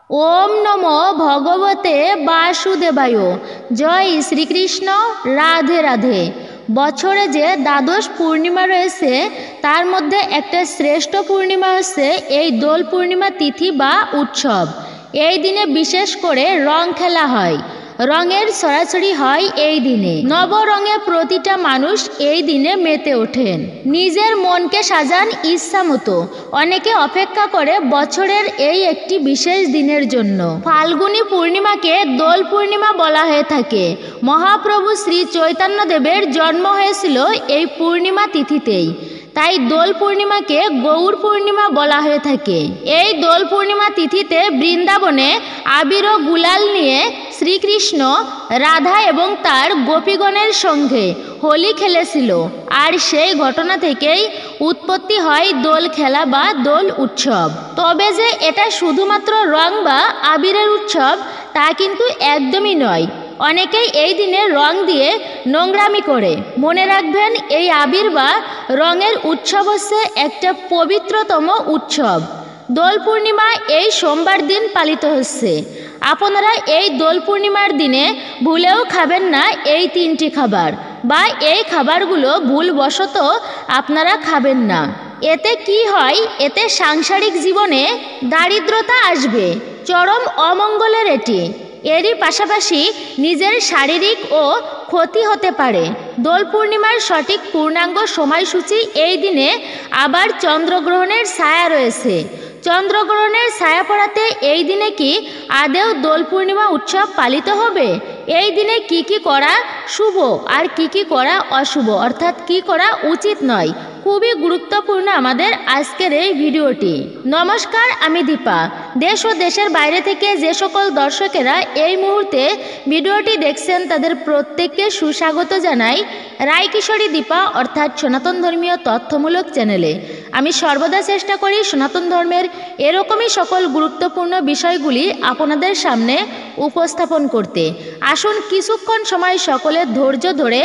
ওম নমো ভগবতে বাসুদেবায়। জয় শ্রীকৃষ্ণ। রাধে রাধে। বছরে যে দ্বাদশ পূর্ণিমা রয়েছে তার মধ্যে একটা শ্রেষ্ঠ পূর্ণিমা হচ্ছে এই দোল পূর্ণিমা তিথি বা উৎসব। এই দিনে বিশেষ করে রং খেলা হয়, রঙের ছড়াছড়ি হয় এই দিনে। নবরঙে প্রতিটা মানুষ এই দিনে মেতে ওঠেন, নিজের মনকে সাজান ইচ্ছা মতো। অনেকে অপেক্ষা করে বছরের এই একটি বিশেষ দিনের জন্য। ফাল্গুনী পূর্ণিমাকে দোল পূর্ণিমা বলা হয়ে থাকে। মহাপ্রভু শ্রী চৈতন্যদেবের জন্ম হয়েছিল এই পূর্ণিমা তিথিতেই, তাই দোল পূর্ণিমাকে গৌর পূর্ণিমা বলা হয়ে থাকে। এই দোল পূর্ণিমা তিথিতে বৃন্দাবনে আবির ও গুলাল নিয়ে শ্রীকৃষ্ণ রাধা এবং তার গোপীগণের সঙ্গে হোলি খেলেছিল, আর সেই ঘটনা থেকেই উৎপত্তি হয় দোল খেলা বা দোল উৎসব। তবে যে এটা শুধুমাত্র রং বা আবিরের উৎসব তা কিন্তু একদমই নয়। অনেকেই এই দিনে রং দিয়ে নোংরামি করে। মনে রাখবেন, এই আবির বা রঙের উৎসব হচ্ছে একটা পবিত্রতম উৎসব। দোল পূর্ণিমা এই সোমবার দিন পালিত হচ্ছে। আপনারা এই দোল পূর্ণিমার দিনে ভুলেও খাবেন না এই তিনটি খাবার, বা এই খাবারগুলো ভুলবশত আপনারা খাবেন না। এতে কি হয়, এতে সাংসারিক জীবনে দারিদ্রতা আসবে, চরম অমঙ্গলের এরই পাশাপাশি নিজের শারীরিক ও ক্ষতি হতে পারে। দোল পূর্ণিমার সঠিক পূর্ণাঙ্গ সময়সূচি এই দিনে আবার চন্দ্রগ্রহণের ছায়া রয়েছে। চন্দ্রগ্রহণের ছায়া পড়াতে এই দিনে কি আদেও দোল পূর্ণিমা উৎসব পালিত হবে? এই দিনে কি কি করা শুভ আর কি কি করা অশুভ, অর্থাৎ কি করা উচিত নয়, খুবই গুরুত্বপূর্ণ আমাদের আজকের এই ভিডিওটি। নমস্কার, আমি দীপা। দেশ ও দেশের বাইরে থেকে যে সকল দর্শকেরা এই মুহূর্তে ভিডিওটি দেখছেন তাদের প্রত্যেককে সুস্বাগত জানাই রায় কিশোরী দীপা অর্থাৎ সনাতন ধর্মীয় তথ্যমূলক চ্যানেলে। আমি সর্বদা চেষ্টা করি সনাতন ধর্মের এরকমই সকল গুরুত্বপূর্ণ বিষয়গুলি আপনাদের সামনে উপস্থাপন করতে। আসুন কিছুক্ষণ সময় সকলে ধৈর্য ধরে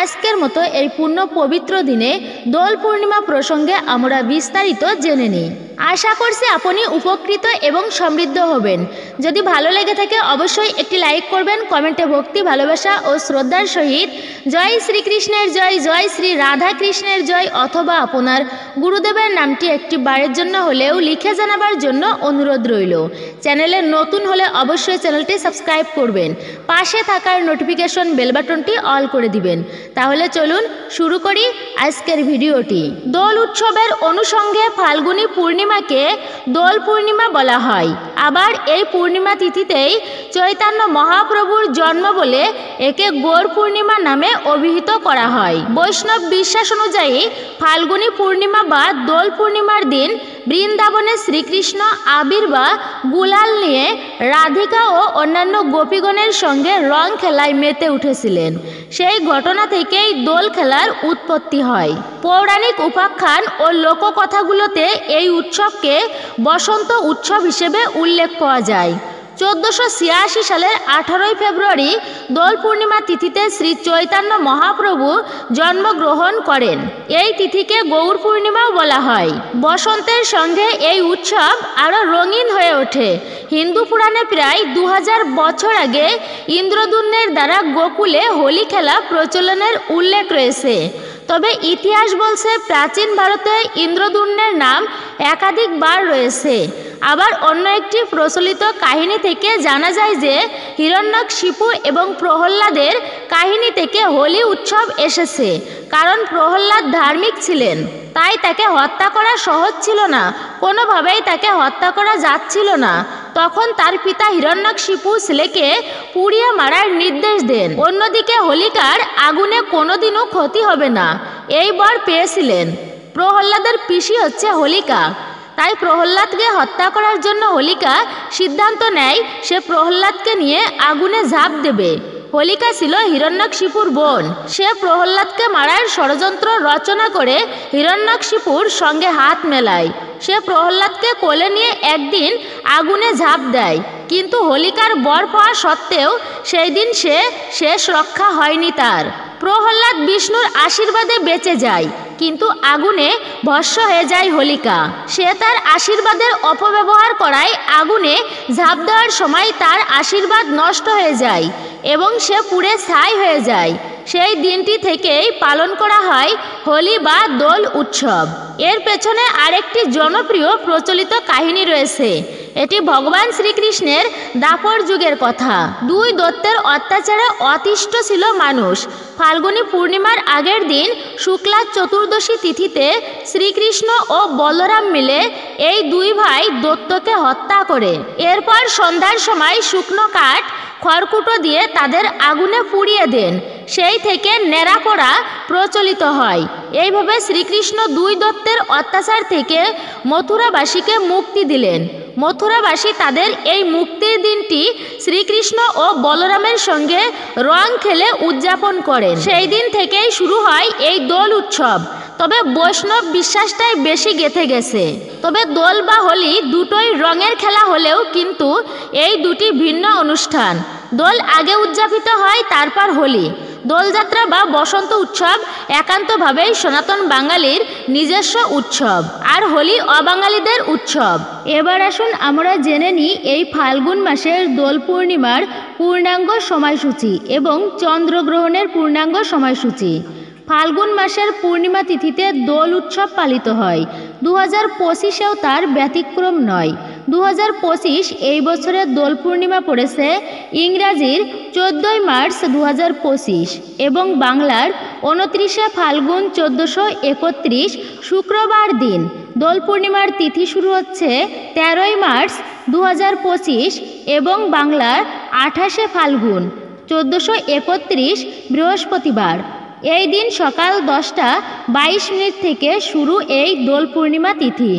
আজকের মতো এই পূর্ণ পবিত্র দিনে দোল পূর্ণিমা প্রসঙ্গে আমরা বিস্তারিত জেনে নিই। আশা করছি আপনি উপকৃত এবং সমৃদ্ধ হবেন। যদি ভালো লেগে থাকে অবশ্যই একটি লাইক করবেন, কমেন্টে ভক্তি, ভালোবাসা ও শ্রদ্ধার সহিত জয় শ্রীকৃষ্ণের জয়, জয় শ্রী রাধা কৃষ্ণের জয়, অথবা আপনার গুরুদেবের নামটি একটি বারের জন্য হলেও লিখে জানাবার জন্য অনুরোধ রইল। চ্যানেলে নতুন হলে অবশ্যই চ্যানেলটি সাবস্ক্রাইব করবেন, পাশে থাকার নোটিফিকেশন বেল বাটনটি অল করে দিবেন। তাহলে চলুন শুরু করি আজকের ভিডিওটি। দোল উৎসবের অনুষঙ্গে ফাল্গুনী পূর্ণিমাকে দোল পূর্ণিমা বলা হয়। আবার এই পূর্ণিমা তিথিতেই চৈতন্য মহাপ্রভুর জন্ম বলে একে গৌর পূর্ণিমা নামে অভিহিত করা হয়। বৈষ্ণব বিশ্বাস অনুযায়ী ফাল্গুনী পূর্ণিমা বা দোল পূর্ণিমার দিন বৃন্দাবনে শ্রীকৃষ্ণ আবির বা গুলাল নিয়ে রাধিকা ও অন্যান্য গোপীগণের সঙ্গে রং খেলায় মেতে উঠেছিলেন। সেই ঘটনা থেকেই দোল খেলার উৎপত্তি হয়। পৌরাণিক উপাখ্যান ও লোককথাগুলোতে এই উৎসবকে বসন্ত উৎসব হিসেবে উল্লেখ পাওয়া যায়। 1486 সালের 18 ফেব্রুয়ারি দোল পূর্ণিমা তিথিতে শ্রী চৈতন্য মহাপ্রভু জন্মগ্রহণ করেন। এই তিথিকে গৌর পূর্ণিমাও বলা হয়। বসন্তের সঙ্গে এই উৎসব আরও রঙিন হয়ে ওঠে। হিন্দু পুরাণে প্রায় 2000 বছর আগে ইন্দ্রদ্যুম্নের দ্বারা গোকুলে হোলি খেলা প্রচলনের উল্লেখ রয়েছে। তবে ইতিহাস বলছে প্রাচীন ভারতে ইন্দ্রদ্যুম্নের নাম একাধিকবার রয়েছে। আবার অন্য একটি প্রচলিত কাহিনী থেকে জানা যায় যে হিরণ্যকশিপু এবং প্রহ্লাদের কাহিনী থেকে হোলি উৎসব এসেছে। কারণ প্রহ্লাদ ধার্মিক ছিলেন, তাই তাকে হত্যা করা সহজ ছিল না, কোনোভাবেই তাকে হত্যা করা যাচ্ছিল না। তখন তার পিতা হিরণ্যকশিপু ছেলেকে পুড়িয়ে মারার নির্দেশ দেন। অন্যদিকে হোলিকার আগুনে কোনোদিনও ক্ষতি হবে না এই বর পেয়েছিলেন। প্রহ্লাদের পিসি হচ্ছে হোলিকা, তাই প্রহ্লাদকে হত্যা করার জন্য হোলিকা সিদ্ধান্ত নেয় সে প্রহ্লাদকে নিয়ে আগুনে ঝাঁপ দেবে। হোলিকা ছিল হিরণ্যকশিপুর বোন। সে প্রহ্লাদকে মারার ষড়যন্ত্র রচনা করে হিরণ্যকশিপুর সঙ্গে হাত মেলায়। সে প্রহ্লাদকে কোলে নিয়ে একদিন আগুনে ঝাঁপ দেয়, কিন্তু হোলিকার বর পাওয়া সত্ত্বেও সেই দিন সে শেষ রক্ষা হয়নি তার। প্রহ্লাদ বিষ্ণুর আশীর্বাদে বেঁচে যায়, কিন্তু আগুনে ভস্ম হয়ে যায় হোলিকা। সে তার আশীর্বাদের অপব্যবহার করায় আগুনে ঝাঁপ দেওয়ার সময় তার আশীর্বাদ নষ্ট হয়ে যায় এবং সে পুড়ে ছাই হয়ে যায়। সেই দিনটি থেকেই পালন করা হয় হোলি বা দোল উৎসব। এর পেছনে আরেকটি জনপ্রিয় প্রচলিত কাহিনী রয়েছে। এটি ভগবান শ্রীকৃষ্ণের দাপর যুগের কথা। দুই দৈত্যের অত্যাচারে অতিষ্ঠ ছিল মানুষ। ফাল্গুনী পূর্ণিমার আগের দিন শুক্লা চতুর্দশী তিথিতে শ্রীকৃষ্ণ ও বলরাম মিলে এই দুই ভাই দৈত্যকে হত্যা করে। এরপর সন্ধ্যার সময় শুকনো কাঠ খড়কুটো দিয়ে তাদের আগুনে পুড়িয়ে দেন। সেই থেকে নেড়া পড়া প্রচলিত হয়। এইভাবে শ্রীকৃষ্ণ দুই দৈত্যের অত্যাচার থেকে মথুরাবাসীকে মুক্তি দিলেন। মথুরাবাসী তাদের এই মুক্তির দিনটি শ্রীকৃষ্ণ ও বলরামের সঙ্গে রং খেলে উদযাপন করেন। সেই দিন থেকেই শুরু হয় এই দোল উৎসব। তবে বৈষ্ণব বিশ্বাসটাই বেশি গেঁথে গেছে। তবে দোল বা হোলি দুটোই রঙের খেলা হলেও কিন্তু এই দুটি ভিন্ন অনুষ্ঠান। দোল আগে উদযাপিত হয়, তারপর হোলি। দোলযাত্রা বা বসন্ত উৎসব একান্তভাবেই সনাতন বাঙালির নিজস্ব উৎসব, আর হোলি অবাঙালিদের উৎসব। এবার আসুন আমরা জেনে নিই এই ফাল্গুন মাসের দোল পূর্ণিমার পূর্ণাঙ্গ সময়সূচি এবং চন্দ্রগ্রহণের পূর্ণাঙ্গ সময়সূচি। ফাল্গুন মাসের পূর্ণিমা তিথিতে দোল উৎসব পালিত হয়। 2025-এও তার ব্যতিক্রম নয়। 2025 এই বছরের দোল পূর্ণিমা পড়েছে ইংরাজির 14 মার্চ 2025 এবং বাংলার 29 ফাল্গুন 1431 শুক্রবার দিন। দোল পূর্ণিমার তিথি শুরু হচ্ছে 13 মার্চ 2025 এবং বাংলার 28 ফাল্গুন 1431 বৃহস্পতিবার। এই দিন সকাল 10:22 থেকে শুরু এই দোল পূর্ণিমা তিথি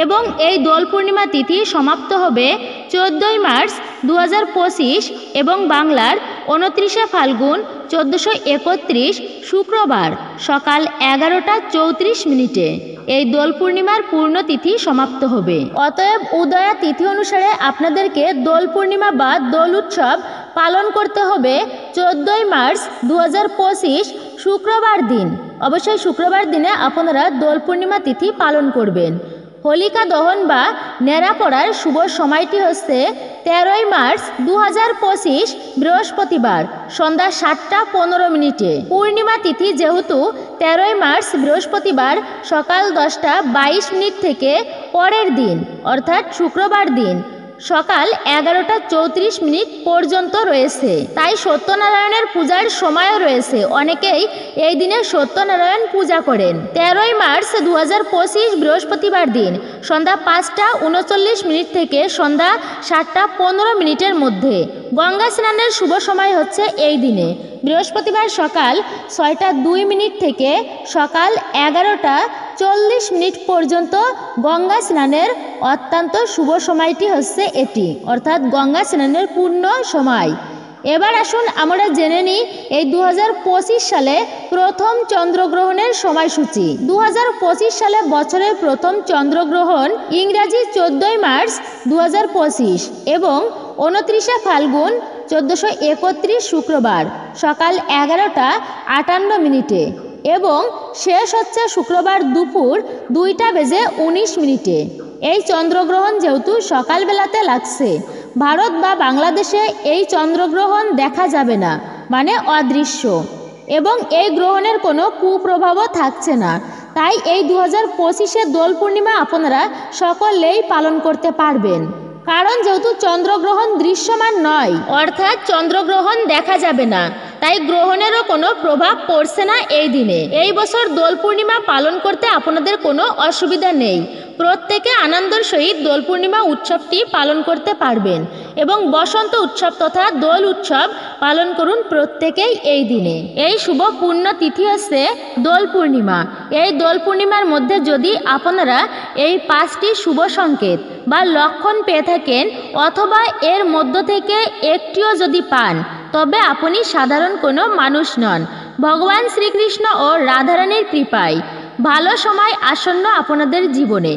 এবং এই দোল পূর্ণিমা তিথি সমাপ্ত হবে 14 মার্চ 2025 এবং বাংলার 29 ফাল্গুন 1431 শুক্রবার সকাল 11:34 এই দোল পূর্ণিমার পূর্ণ তিথি সমাপ্ত হবে। অতএব উদয়া তিথি অনুসারে আপনাদেরকে দোল পূর্ণিমা বা দোল উৎসব পালন করতে হবে 14 মার্চ 2025 শুক্রবার দিন। অবশ্যই শুক্রবার দিনে আপনারা দোল পূর্ণিমা তিথি পালন করবেন। হোলিকা দহন বা নেড়া পড়ার শুভ সময়টি হচ্ছে 13 মার্চ 2025 বৃহস্পতিবার সন্ধ্যা 7:15। পূর্ণিমা তিথি যেহেতু 13 মার্চ বৃহস্পতিবার সকাল 10:22 থেকে পরের দিন অর্থাৎ শুক্রবার দিন সকাল 11:34 পর্যন্ত রয়েছে, তাই সত্যনারায়ণের পূজার সময়ও রয়েছে। অনেকেই এই দিনে সত্যনারায়ণ পূজা করেন। 13 মার্চ 2025 বৃহস্পতিবার দিন সন্ধ্যা 5:39 থেকে সন্ধ্যা 7:15 মধ্যে গঙ্গা স্নানের শুভ সময় হচ্ছে এই দিনে। বৃহস্পতিবার সকাল 6:02 থেকে সকাল 11:40 পর্যন্ত গঙ্গা স্নানের অত্যন্ত শুভ সময়টি হচ্ছে এটি, অর্থাৎ গঙ্গা স্নানের পূর্ণ সময়। এবার আসুন আমরা জেনে নিই এই 2025 সালে প্রথম চন্দ্রগ্রহণের সময়সূচি। 2025 সালে বছরের প্রথম চন্দ্রগ্রহণ ইংরাজি 14 মার্চ 2025 এবং 29 ফাল্গুন 1431 শুক্রবার সকাল 11:58 এবং শেষ হচ্ছে শুক্রবার দুপুর 2:19। এই চন্দ্রগ্রহণ যেহেতু সকালবেলাতে লাগছে, ভারত বা বাংলাদেশে এই চন্দ্রগ্রহণ দেখা যাবে না, মানে অদৃশ্য, এবং এই গ্রহণের কোনো কুপ্রভাবও থাকছে না। তাই এই 2025-এ দোল পূর্ণিমা আপনারা সকলেই পালন করতে পারবেন। কারণ যেহেতু চন্দ্রগ্রহণ দৃশ্যমান নয়, অর্থাৎ চন্দ্রগ্রহণ দেখা যাবে না, তাই গ্রহণেরও কোনো প্রভাব পড়ছে না এই দিনে। এই বছর দোল পূর্ণিমা পালন করতে আপনাদের কোনো অসুবিধা নেই। প্রত্যেকে আনন্দের সহিত দোল পূর্ণিমা উৎসবটি পালন করতে পারবেন এবং বসন্ত উৎসব তথা দোল উৎসব পালন করুন প্রত্যেকেই এই দিনে। এই শুভ পূর্ণ তিথি হচ্ছে দোল পূর্ণিমা। এই দোল পূর্ণিমার মধ্যে যদি আপনারা এই 5টি শুভ সংকেত বা লক্ষণ পেয়ে থাকেন অথবা এর মধ্য থেকে একটিও যদি পান, তবে আপনি সাধারণ কোনো মানুষ নন। ভগবান শ্রীকৃষ্ণ ও রাধারানীর কৃপায় ভালো সময় আসন্ন আপনাদের জীবনে।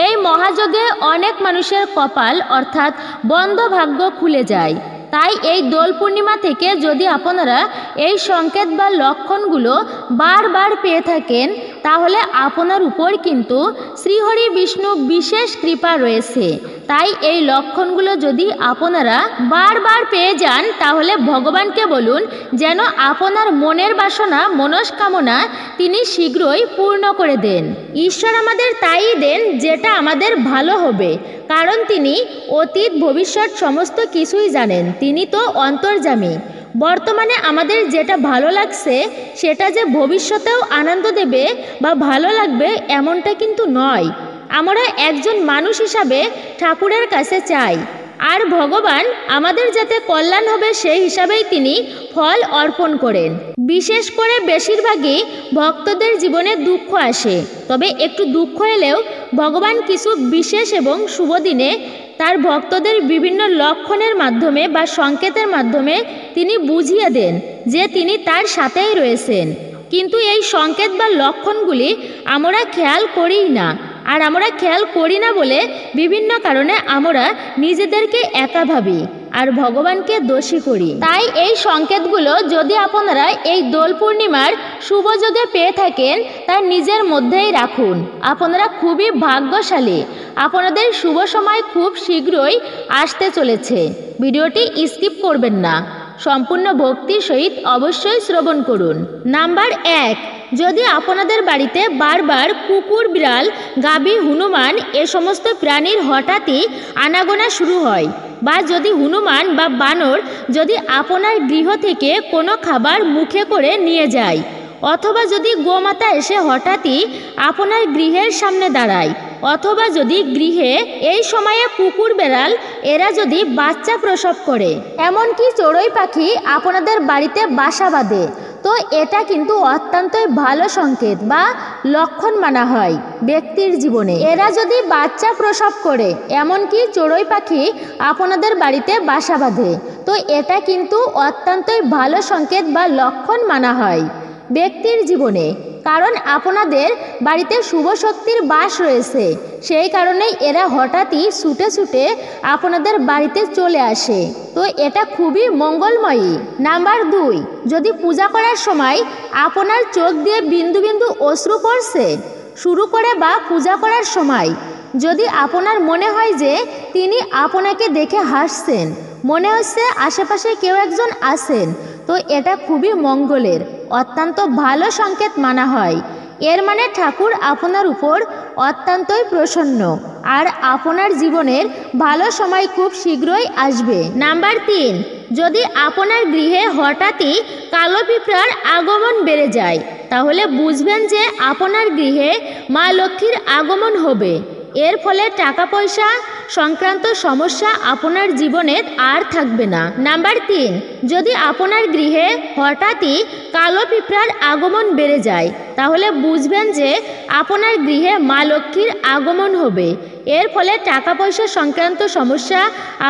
এই মহাযজ্ঞে অনেক মানুষের কপাল অর্থাৎ বন্ধ ভাগ্য খুলে যায়। তাই এই দোল পূর্ণিমা থেকে যদি আপনারা এই সংকেত বা লক্ষণগুলো বারবার পেয়ে থাকেন, তাহলে আপনার উপর কিন্তু শ্রীহরি বিষ্ণু বিশেষ কৃপা রয়েছে। তাই এই লক্ষণগুলো যদি আপনারা বারবার পেয়ে যান তাহলে ভগবানকে বলুন যেন আপনার মনের বাসনা মনস্কামনা তিনি শীঘ্রই পূর্ণ করে দেন। ঈশ্বর আমাদের তাই দেন যেটা আমাদের ভালো হবে, কারণ তিনি অতীত ভবিষ্যৎ সমস্ত কিছুই জানেন। তিনি তো অন্তর্যামী। বর্তমানে আমাদের যেটা ভালো লাগছে সেটা যে ভবিষ্যতেও আনন্দ দেবে বা ভালো লাগবে এমনটা কিন্তু নয়। আমরা একজন মানুষ হিসাবে ঠাকুরের কাছে চাই, আর ভগবান আমাদের যাতে কল্যাণ হবে সেই হিসাবেই তিনি ফল অর্পণ করেন। বিশেষ করে বেশিরভাগই ভক্তদের জীবনে দুঃখ আসে, তবে একটু দুঃখ এলেও ভগবান কিছু বিশেষ এবং শুভ দিনে তার ভক্তদের বিভিন্ন লক্ষণের মাধ্যমে বা সংকেতের মাধ্যমে তিনি বুঝিয়ে দেন যে তিনি তার সাথেই রয়েছেন। কিন্তু এই সংকেত বা লক্ষণগুলি আমরা খেয়াল করিই না, আর আমরা খেয়াল করি না বলে বিভিন্ন কারণে আমরা নিজেদেরকে একা ভাবি আর ভগবানকে দোষী করি। তাই এই সংকেতগুলো যদি আপনারা এই দোল পূর্ণিমার শুভ যোগে পেয়ে থাকেন তা নিজের মধ্যেই রাখুন। আপনারা খুবই ভাগ্যশালী। আপনাদের শুভ সময় খুব শীঘ্রই আসতে চলেছে। ভিডিওটি স্কিপ করবেন না, সম্পূর্ণ ভক্তির সহিত অবশ্যই শ্রবণ করুন। নাম্বার 1, যদি আপনাদের বাড়িতে বারবার কুকুর, বিড়াল, গাভী, হনুমান এ সমস্ত প্রাণীর হঠাৎই আনাগোনা শুরু হয়, বা যদি হনুমান বা বানর যদি আপনার গৃহ থেকে কোনো খাবার মুখে করে নিয়ে যায়, অথবা যদি গোমাতা এসে হঠাৎই আপনার গৃহের সামনে দাঁড়ায়, অথবা যদি গৃহে এই সময়ে কুকুর, বেড়াল এরা যদি বাচ্চা প্রসব করে, এমনকি চড়ুই পাখি আপনাদের বাড়িতে বাসা বাঁধে, তো এটা কিন্তু অত্যন্তই ভালো সংকেত বা লক্ষণ মানা হয় ব্যক্তির জীবনে। এরা যদি বাচ্চা প্রসব করে, এমনকি চড়ুই পাখি আপনাদের বাড়িতে বাসা বাঁধে, তো এটা কিন্তু অত্যন্তই ভালো সংকেত বা লক্ষণ মানা হয় ব্যক্তির জীবনে। কারণ আপনাদের বাড়িতে শুভ শক্তির বাস রয়েছে, সেই কারণেই এরা হঠাৎই ছুটে ছুটে আপনাদের বাড়িতে চলে আসে, তো এটা খুবই মঙ্গলময়ী। নাম্বার 2, যদি পূজা করার সময় আপনার চোখ দিয়ে বিন্দু বিন্দু অশ্রু পড়ছে শুরু করে, বা পূজা করার সময় যদি আপনার মনে হয় যে তিনি আপনাকে দেখে হাসছেন, মনে হচ্ছে আশেপাশে কেউ একজন আছেন, তো এটা খুবই মঙ্গলের অত্যন্ত ভালো সংকেত মানা হয়। এর মানে ঠাকুর আপনার উপর অত্যন্তই প্রসন্ন, আর আপনার জীবনের ভালো সময় খুব শীঘ্রই আসবে। নাম্বার 3, যদি আপনার গৃহে হঠাৎই কালো পিঁপড়ার আগমন বেড়ে যায়, তাহলে বুঝবেন যে আপনার গৃহে মা লক্ষ্মীর আগমন হবে। এর ফলে টাকা পয়সা সংক্রান্ত সমস্যা আপনার জীবনে আর থাকবে না। নাম্বার 3, যদি আপনার গৃহে হঠাৎই কালো পিঁপড়ার আগমন বেড়ে যায়, তাহলে বুঝবেন যে আপনার গৃহে মা লক্ষ্মীর আগমন হবে। এর ফলে টাকা পয়সা সংক্রান্ত সমস্যা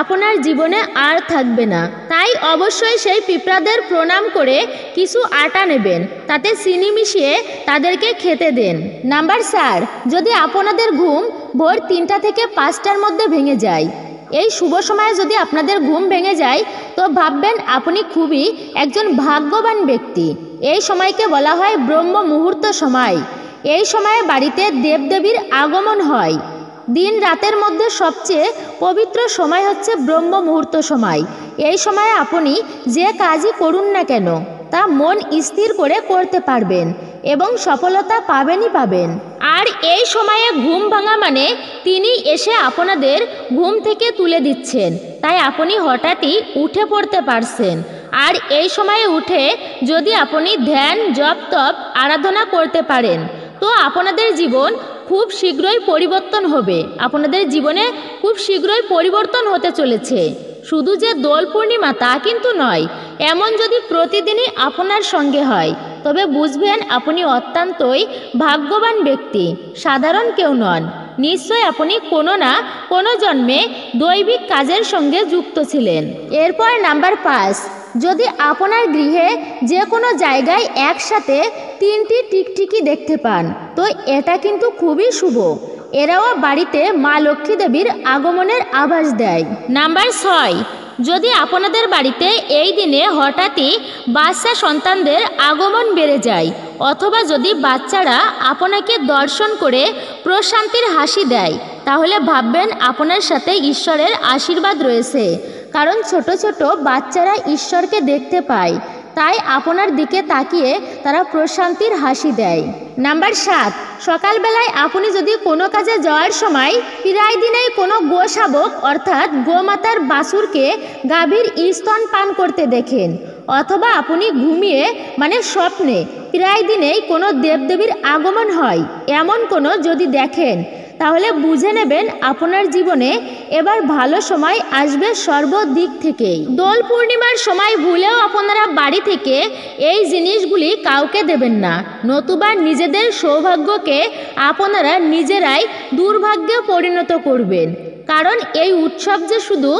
আপনার জীবনে আর থাকবে না। তাই অবশ্যই সেই পিঁপড়াদের প্রণাম করে কিছু আটা নেবেন, তাতে চিনি মিশিয়ে তাদেরকে খেতে দেন। নাম্বার 4, যদি আপনাদের ঘুম ভোর 3টা থেকে 5টার মধ্যে ভেঙে যায়, এই শুভ সময়ে যদি আপনাদের ঘুম ভেঙে যায়, তো ভাববেন আপনি খুবই একজন ভাগ্যবান ব্যক্তি। এই সময়কে বলা হয় ব্রহ্ম মুহূর্ত সময়। এই সময়ে বাড়িতে দেবদেবীর আগমন হয়। দিন রাতের মধ্যে সবচেয়ে পবিত্র সময় হচ্ছে ব্রহ্ম মুহূর্ত সময়। এই সময়ে আপনি যে কাজই করুন না কেন তা মন স্থির করে করতে পারবেন এবং সফলতা পাবেনই পাবেন। আর এই সময়ে ঘুম ভাঙা মানে তিনি এসে আপনাদের ঘুম থেকে তুলে দিচ্ছেন, তাই আপনি হঠাৎই উঠে পড়তে পারছেন। আর এই সময়ে উঠে যদি আপনি ধ্যান, জপ, তপ, আরাধনা করতে পারেন, তো আপনাদের জীবন খুব শীঘ্রই পরিবর্তন হবে। আপনাদের জীবনে খুব শীঘ্রই পরিবর্তন হতে চলেছে। শুধু যে দোল পূর্ণিমা তা কিন্তু নয়, এমন যদি প্রতিদিনই আপনার সঙ্গে হয়, তবে বুঝবেন আপনি অত্যন্তই ভাগ্যবান ব্যক্তি, সাধারণ কেউ নন। নিশ্চয় আপনি কোনো না কোনো জন্মে দৈবিক কাজের সঙ্গে যুক্ত ছিলেন। এরপর নাম্বার 5, যদি আপনার গৃহে যে কোনো জায়গায় একসাথে 3টি টিকটিকি দেখতে পান, তো এটা কিন্তু খুবই শুভ। এরাও বাড়িতে মা লক্ষ্মী দেবীর আগমনের আভাস দেয়। নাম্বার 6, যদি আপনাদের বাড়িতে এই দিনে হঠাৎই বাচ্চা সন্তানদের আগমন বেড়ে যায়, অথবা যদি বাচ্চারা আপনাকে দর্শন করে প্রশান্তির হাসি দেয়, তাহলে ভাববেন আপনার সাথে ঈশ্বরের আশীর্বাদ রয়েছে। কারণ ছোট ছোট বাচ্চারা ঈশ্বরকে দেখতে পায়, তাই আপনার দিকে তাকিয়ে তারা প্রশান্তির হাসি দেয়। নাম্বার 7, সকালবেলায় আপনি যদি কোনো কাজে যাওয়ার সময় প্রায় দিনেই কোনো গোশাবক অর্থাৎ গোমাতার বাছুরকে গাভীর স্তন পান করতে দেখেন, অথবা আপনি ঘুমিয়ে স্বপ্নে প্রায় দিনেই কোনো দেবদেবীর আগমন হয় এমন কোনো যদি দেখেন, তাহলে বুঝে নেবেন আপনার জীবনে এবার ভালো সময় আসবে সর্বদিক থেকেই। দোল পূর্ণিমার সময় ভুলেও আপনারা বাড়ি থেকে এই জিনিসগুলি কাউকে দেবেন না, নতুবা নিজেদের সৌভাগ্যকে আপনারা নিজেরাই দুর্ভাগ্যে পরিণত করবেন। কারণ এই উৎসব যে শুধু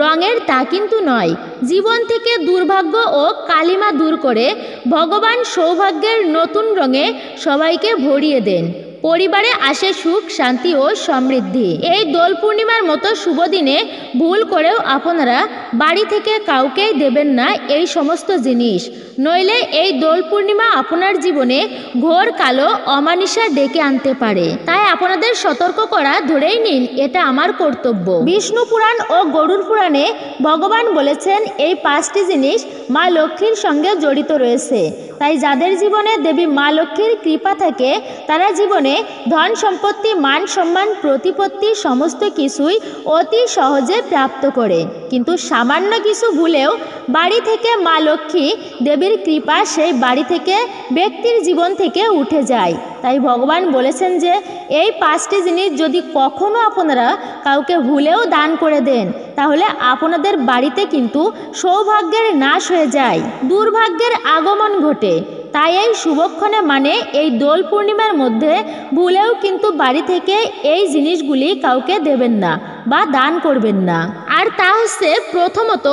রঙের তা কিন্তু নয়, জীবন থেকে দুর্ভাগ্য ও কালিমা দূর করে ভগবান সৌভাগ্যের নতুন রঙে সবাইকে ভরিয়ে দেন। পরিবারে আসে সুখ, শান্তি ও সমৃদ্ধি। এই দোল পূর্ণিমার মতো শুভ দিনে ভুল করেও আপনারা বাড়ি থেকে কাউকেই দেবেন না এই সমস্ত জিনিস, নইলে এই দোল পূর্ণিমা আপনার জীবনে ঘোর কালো অমানিসা ডেকে আনতে পারে। তাই আপনাদের সতর্ক করা ধরেই নিন এটা আমার কর্তব্য। বিষ্ণু পুরাণ ও গরুড় পুরাণে ভগবান বলেছেন এই 5টি জিনিস মা লক্ষ্মীর সঙ্গে জড়িত রয়েছে। তাই যাদের জীবনে দেবী মা লক্ষ্মীর কৃপা থাকে তারা জীবনে ধন সম্পত্তি, মান সম্মান, প্রতিপত্তি সমস্ত কিছুই অতি সহজে প্রাপ্ত করে। কিন্তু সামান্য কিছু ভুলেও বাড়ি থেকে মা লক্ষ্মী দেবীর কৃপা সেই বাড়ি থেকে ব্যক্তির জীবন থেকে উঠে যায়। তাই ভগবান বলেছেন যে এই 5টি জিনিস যদি কখনো আপনারা কাউকে ভুলেও দান করে দেন, তাহলে আপনাদের বাড়িতে কিন্তু সৌভাগ্যের নাশ হয়ে যায়, দুর্ভাগ্যের আগমন ঘটে। তাই এই শুভক্ষণে এই দোল পূর্ণিমার মধ্যে ভুলেও কিন্তু বাড়ি থেকে এই জিনিসগুলি কাউকে দেবেন না বা দান করবেন না। আর তা হচ্ছে প্রথমত,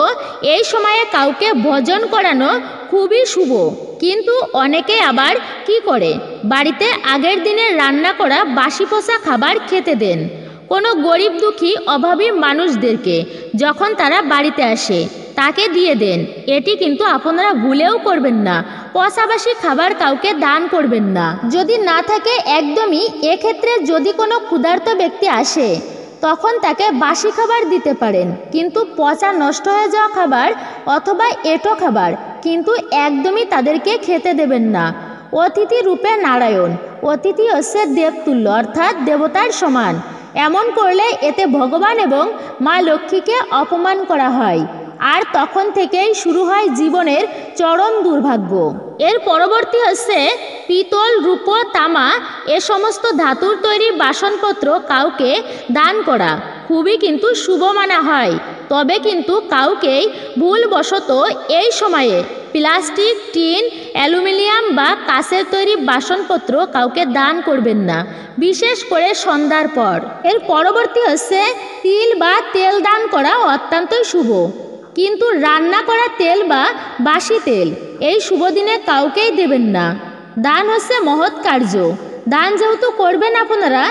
এই সময়ে কাউকে ভোজন করানো খুবই শুভ। কিন্তু অনেকে আবার কি করে, বাড়িতে আগের দিনে রান্না করা বাসি পচা খাবার খেতে দেন কোনো গরিব দুঃখী অভাবী মানুষদেরকে। যখন তারা বাড়িতে আসে তাকে দিয়ে দেন, এটি কিন্তু আপনারা ভুলেও করবেন না। পচাবাসি খাবার কাউকে দান করবেন না। যদি না থাকে একদমই, এক্ষেত্রে যদি কোনো ক্ষুধার্ত ব্যক্তি আসে তখন তাকে বাসি খাবার দিতে পারেন, কিন্তু পচা নষ্ট হয়ে যাওয়া খাবার অথবা এঁটো খাবার কিন্তু একদমই তাদেরকে খেতে দেবেন না। অতিথি রূপে নারায়ণ, অতিথি হচ্ছে দেবতুল্য অর্থাৎ দেবতার সমান। এমন করলে এতে ভগবান এবং মা লক্ষ্মীকে অপমান করা হয়, আর তখন থেকেই শুরু হয় জীবনের চরম দুর্ভাগ্য। এর পরবর্তী হচ্ছে পিতল, রূপ, তামা এ সমস্ত ধাতুর তৈরি বাসনপত্র কাউকে দান করা খুবই কিন্তু শুভ মানা হয়। তবে কিন্তু কাউকেই ভুলবশত এই সময়ে প্লাস্টিক, টিন, অ্যালুমিনিয়াম বা কাঁচের তৈরি বাসনপত্র কাউকে দান করবেন না, বিশেষ করে সন্ধ্যার পর। এর পরবর্তী হচ্ছে তিল বা তেল দান করা অত্যন্তই শুভ। কিন্তু রান্না করা তেল বা বাসি তেল এই শুভ দিনে কাউকেই দেবেন না। দান হচ্ছে মহৎ কার্য। দান যেহেতু করবেন আপনারা,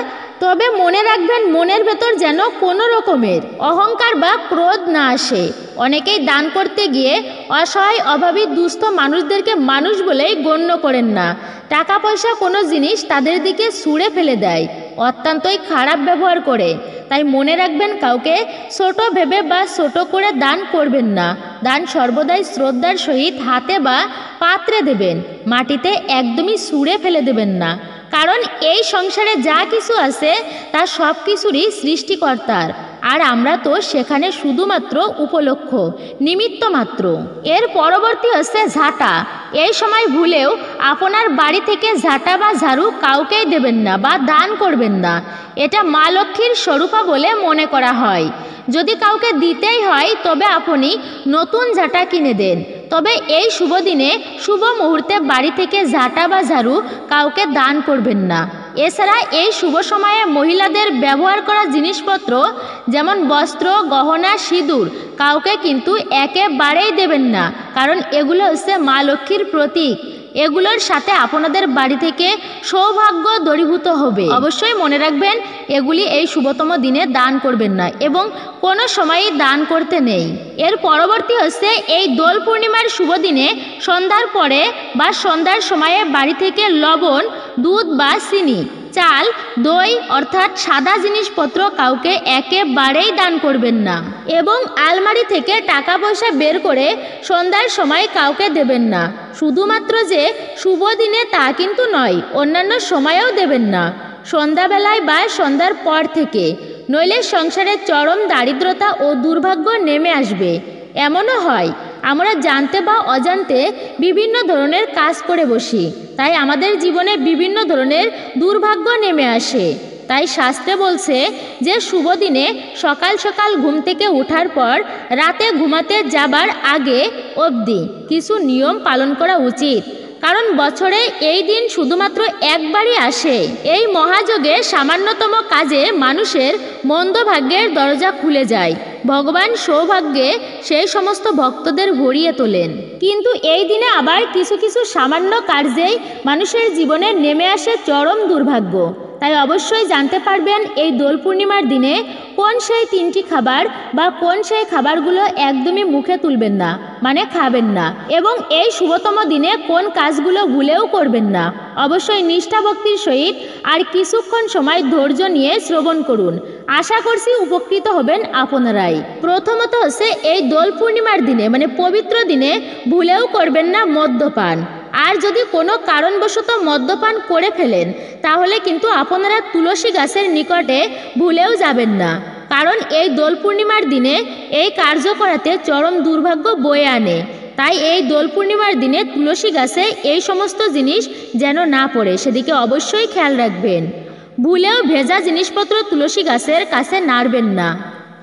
তবে মনে রাখবেন মনের ভেতর যেন কোনো রকমের অহংকার বা ক্রোধ না আসে। অনেকেই দান করতে গিয়ে অসহায়, অভাবী, দুস্থ মানুষদেরকে মানুষ বলেই গণ্য করেন না। টাকা পয়সা কোনো জিনিস তাদের দিকে ছুঁড়ে ফেলে দেয়, অত্যন্তই খারাপ ব্যবহার করে। তাই মনে রাখবেন কাউকে ছোট ভেবে বা ছোট করে দান করবেন না। দান সর্বদাই শ্রদ্ধার সহিত হাতে বা পাত্রে দেবেন, মাটিতে একদমই ছুঁড়ে ফেলে দেবেন না। কারণ এই সংসারে যা কিছু আছে তা সব কিছুরই সৃষ্টিকর্তার, আর আমরা তো সেখানে শুধুমাত্র উপলক্ষ, নিমিত্ত মাত্র। এর পরবর্তী হচ্ছে ঝাঁটা। এই সময় ভুলেও আপনার বাড়ি থেকে ঝাঁটা বা ঝাড়ু কাউকেই দেবেন না বা দান করবেন না। এটা মা লক্ষ্মীর স্বরূপা বলে মনে করা হয়। যদি কাউকে দিতেই হয় তবে আপনি নতুন ঝাঁটা কিনে দেন। তবে এই শুভ দিনে, শুভ মুহূর্তে বাড়ি থেকে ঝাঁটা বা ঝাড়ু কাউকে দান করবেন না। এছাড়া এই শুভ সময়ে মহিলাদের ব্যবহার করা জিনিসপত্র যেমন বস্ত্র, গহনা, সিঁদুর কাউকে কিন্তু একেবারেই দেবেন না, কারণ এগুলো হচ্ছে মা লক্ষ্মীর প্রতীক। এগুলোর সাথে আপনাদের বাড়ি থেকে সৌভাগ্য দূরীভূত হবে। অবশ্যই মনে রাখবেন, এগুলি এই শুভতম দিনে দান করবেন না এবং কোনো সময়ই দান করতে নেই। এর পরবর্তী হচ্ছে এই দোল পূর্ণিমার শুভ দিনে সন্ধ্যার পরে বা সন্ধ্যার সময়ে বাড়ি থেকে লবণ, দুধ বা চিনি, চাল, দই অর্থাৎ সাদা জিনিসপত্র কাউকে একেবারেই দান করবেন না এবং আলমারি থেকে টাকা পয়সা বের করে সন্ধ্যার সময় কাউকে দেবেন না। শুধুমাত্র যে শুভ দিনে তা কিন্তু নয়, অন্যান্য সময়েও দেবেন না, সন্ধ্যাবেলায় বা সন্ধ্যার পর থেকে, নইলে সংসারে চরম দারিদ্রতা ও দুর্ভাগ্য নেমে আসবে। এমনও হয় আমরা জানতে বা অজান্তে বিভিন্ন ধরনের কাজ করে বসি, তাই আমাদের জীবনে বিভিন্ন ধরনের দুর্ভাগ্য নেমে আসে। তাই শাস্ত্রে বলছে যে শুভ দিনে সকাল সকাল ঘুম থেকে ওঠার পর রাতে ঘুমাতে যাবার আগে অবধি কিছু নিয়ম পালন করা উচিত, কারণ বছরে এই দিন শুধুমাত্র একবারই আসে। এই মহাযোগে সামান্যতম কাজে মানুষের মন্দ ভাগ্যের দরজা খুলে যায়। ভগবান সৌভাগ্যে সেই সমস্ত ভক্তদের ভরিয়ে তোলেন। কিন্তু এই দিনে আবার কিছু কিছু সামান্য কার্যেই মানুষের জীবনে নেমে আসে চরম দুর্ভাগ্য। তাই অবশ্যই জানতে পারবেন এই দোল পূর্ণিমার দিনে কোন সেই 3টি খাবার বা কোন সেই খাবারগুলো একদমই মুখে তুলবেন না, মানে খাবেন না, এবং এই শুভতম দিনে কোন কাজগুলো ভুলেও করবেন না। অবশ্যই নিষ্ঠা ভক্তির সহিত আর কিছুক্ষণ সময় ধৈর্য নিয়ে শ্রবণ করুন। আশা করছি উপকৃত হবেন আপনারাই। প্রথমত হচ্ছে এই দোল পূর্ণিমার দিনে মানে পবিত্র দিনে ভুলেও করবেন না মদ্যপান। আর যদি কোনো কারণবশত মদ্যপান করে ফেলেন তাহলে কিন্তু আপনারা তুলসী গাছের নিকটে ভুলেও যাবেন না, কারণ এই দোল পূর্ণিমার দিনে এই কার্য করাতে চরম দুর্ভাগ্য বয়ে আনে। তাই এই দোল পূর্ণিমার দিনে তুলসী গাছে এই সমস্ত জিনিস যেন না পড়ে সেদিকে অবশ্যই খেয়াল রাখবেন। ভুলেও ভেজা জিনিসপত্র তুলসী গাছের কাছে নাড়বেন না।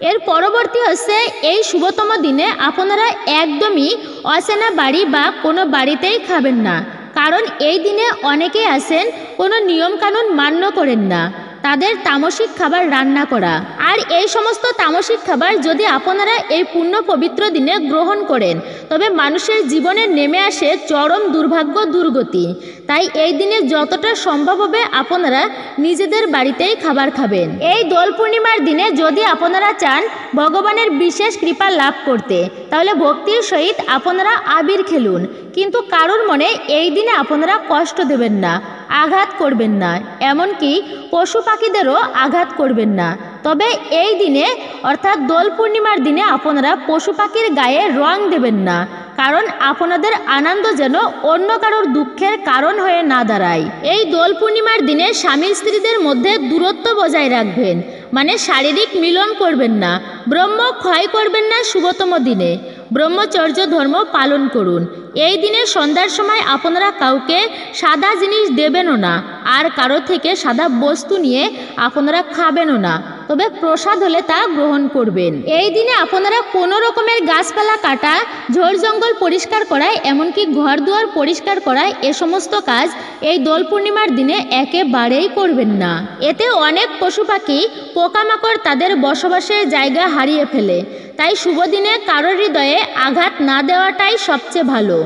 এর পরবর্তী হচ্ছে এই শুভতম দিনে আপনারা একদমই অচেনা বাড়ি বা কোনো বাড়িতেই খাবেন না, কারণ এই দিনে অনেকেই আছেন কোনো নিয়মকানুন মান্য করেন না, তাদের তামসিক খাবার রান্না করা। আর এই সমস্ত তামসিক খাবার যদি আপনারা এই পুণ্য পবিত্র দিনে গ্রহণ করেন তবে মানুষের জীবনে নেমে আসে চরম দুর্ভাগ্য দুর্গতি। তাই এই দিনে যতটা সম্ভব হবে আপনারা নিজেদের বাড়িতেই খাবার খাবেন। এই দোল পূর্ণিমার দিনে যদি আপনারা চান ভগবানের বিশেষ কৃপা লাভ করতে তাহলে ভক্তির সহিত আপনারা আবির খেলুন, কিন্তু কারোর মনে এই দিনে আপনারা কষ্ট দেবেন না, আঘাত করবেন না, এমনকি পশু পাখিদেরও আঘাত করবেন না। তবে এই দিনে অর্থাৎ দোল পূর্ণিমার দিনে আপনারা পশু পাখির গায়ে রং দেবেন না, কারণ আপনাদের আনন্দ যেন অন্য কারোর দুঃখের কারণ হয়ে না দাঁড়ায়। এই দোল পূর্ণিমার দিনে স্বামী স্ত্রীদের মধ্যে দূরত্ব বজায় রাখবেন, মানে শারীরিক মিলন করবেন না, ব্রহ্ম ক্ষয় করবেন না। শুভতম দিনে ব্রহ্মচর্য ধর্ম পালন করুন। এই দিনে সন্ধ্যার সময় আপনারা কাউকে সাদা জিনিস দেবেনও না, আর কারো থেকে সাদা বস্তু নিয়ে আপনারা খাবেনও না, তবে প্রসাদ হলে তা গ্রহণ করবেন। এই দিনে আপনারা কোনো রকমের গাছপালা কাটা, ঝোড় জঙ্গল পরিষ্কার করা, এমনকি ঘর দুয়ার পরিষ্কার করা এ সমস্ত কাজ এই দোল পূর্ণিমার দিনে একেবারেই করবেন না। এতে অনেক পশু পাখি পোকামাকড় তাদের বসবাসের জায়গা হারিয়ে ফেলে। তাই শুভ দিনে কারোর হৃদয়ে আঘাত না দেওয়াটাই সবচেয়ে ভালো।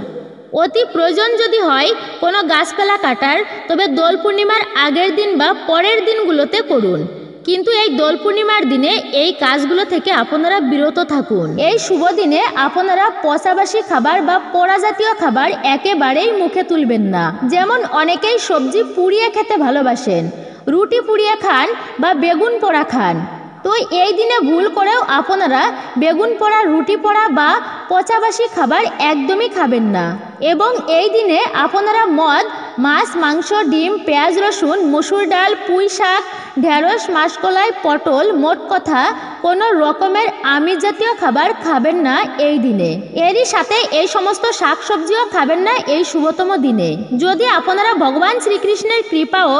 অতি প্রয়োজন যদি হয় কোনো গাছপালা কাটার, তবে দোল পূর্ণিমার আগের দিন বা পরের দিনগুলোতে করুন, কিন্তু এই দোল পূর্ণিমার দিনে এই কাজগুলো থেকে আপনারা বিরত থাকুন। এই শুভ দিনে আপনারা পচাবাসী খাবার বা পোড়া জাতীয় খাবার একেবারেই মুখে তুলবেন না। যেমন অনেকেই সবজি পুড়িয়ে খেতে ভালোবাসেন, রুটি পুড়িয়ে খান বা বেগুন পোড়া খান, তো এই দিনে ভুল করেও আপনারা বেগুন পোড়া, রুটি পোড়া বা পচাবাসী খাবার একদমই খাবেন না। এবং এই দিনে আপনারা মদ, মাছ, মাংস, ডিম, পেঁয়াজ, রসুন, মসুর ডাল, পুঁই শাক, ঢেঁড়স, মাসকলাই, পটল, মোট কথা কোনো রকমের আমিষ জাতীয় খাবার খাবেন না এই দিনে। এরই সাথে এই সমস্ত শাকসবজিও খাবেন না এই শুভতম দিনে। যদি আপনারা ভগবান শ্রীকৃষ্ণের কৃপা ও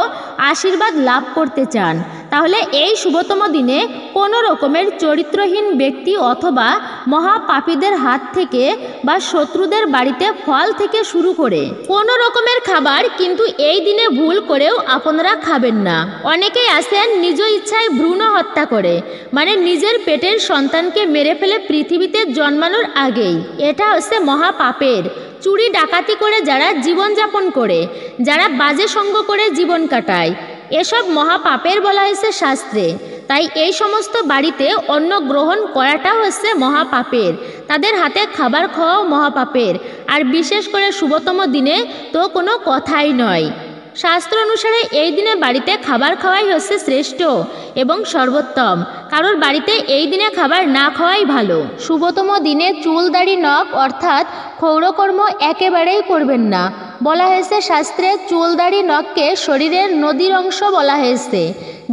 আশীর্বাদ লাভ করতে চান তাহলে এই শুভতম দিনে কোনো রকমের চরিত্রহীন ব্যক্তি অথবা মহাপাপীদের হাত থেকে বা শত্রুদের বাড়িতে ফল থেকে শুরু করে কোনো রকমের খাবার কিন্তু এই দিনে ভুল করেও আপনারা খাবেন না। অনেকেই আছেন নিজ ইচ্ছায় ভ্রূণ হত্যা করে, মানে নিজের পেটের সন্তানকে মেরে ফেলে পৃথিবীতে জন্মানোর আগেই। এটা হচ্ছে মহাপাপের। চুরি ডাকাতি করে যারা জীবনযাপন করে, যারা বাজে সঙ্গ করে জীবন কাটায়, এসব মহাপাপের বলা হয়েছে শাস্ত্রে। তাই এই সমস্ত বাড়িতে অন্ন গ্রহণ করাটাও হচ্ছে মহাপাপের, তাদের হাতে খাবার খাওয়াও মহাপাপের, আর বিশেষ করে শুভতম দিনে তো কোনো কথাই নয়। শাস্ত্র অনুসারে এই দিনে বাড়িতে খাবার খাওয়াই হচ্ছে শ্রেষ্ঠ এবং সর্বোত্তম, কারোর বাড়িতে এই দিনে খাবার না খাওয়াই ভালো। শুভতম দিনে চুল দাড়ি নখ অর্থাৎ ক্ষৌরকর্ম একেবারেই করবেন না। বলা হয়েছে শাস্ত্রে চুল দাড়ি নখকে শরীরের নদীর অংশ বলা হয়েছে।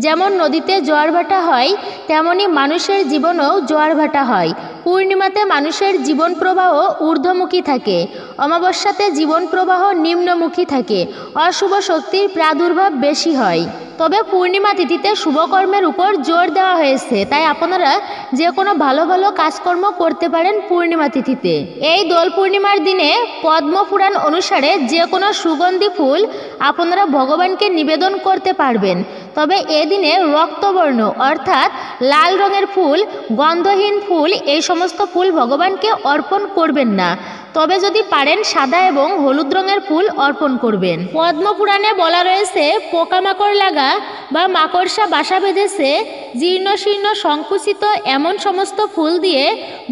যেমন নদীতে জোয়ার ভাটা হয়, তেমনি মানুষের জীবনেও জোয়ার ভাটা হয়। পূর্ণিমাতে মানুষের জীবন প্রবাহ ঊর্ধ্বমুখী থাকে, অমাবস্যাতে জীবন প্রবাহ নিম্নমুখী থাকে, অশুভ শক্তির প্রাদুর্ভাব বেশি হয়। তবে পূর্ণিমা তিথিতে শুভকর্মের উপর জোর দেওয়া হয়েছে, তাই আপনারা যে কোনো ভালো ভালো কাজকর্ম করতে পারেন পূর্ণিমা তিথিতে। এই দোল পূর্ণিমার দিনে পদ্মপুরাণ অনুসারে যে কোনো সুগন্ধি ফুল আপনারা ভগবানকে নিবেদন করতে পারবেন। তবে এদিনে রক্তবর্ণ অর্থাৎ লাল রঙের ফুল, গন্ধহীন ফুল, এই সমস্ত ফুল ভগবানকে অর্পণ করবেন না। তবে যদি পারেন সাদা এবং হলুদ রঙের ফুল অর্পণ করবেন। পদ্মপুরাণে বলা রয়েছে পোকামাকড় লাগা বা মাকড়সা বাসা বেঁধেছে জীর্ণ শীর্ণ সংকুচিত এমন সমস্ত ফুল দিয়ে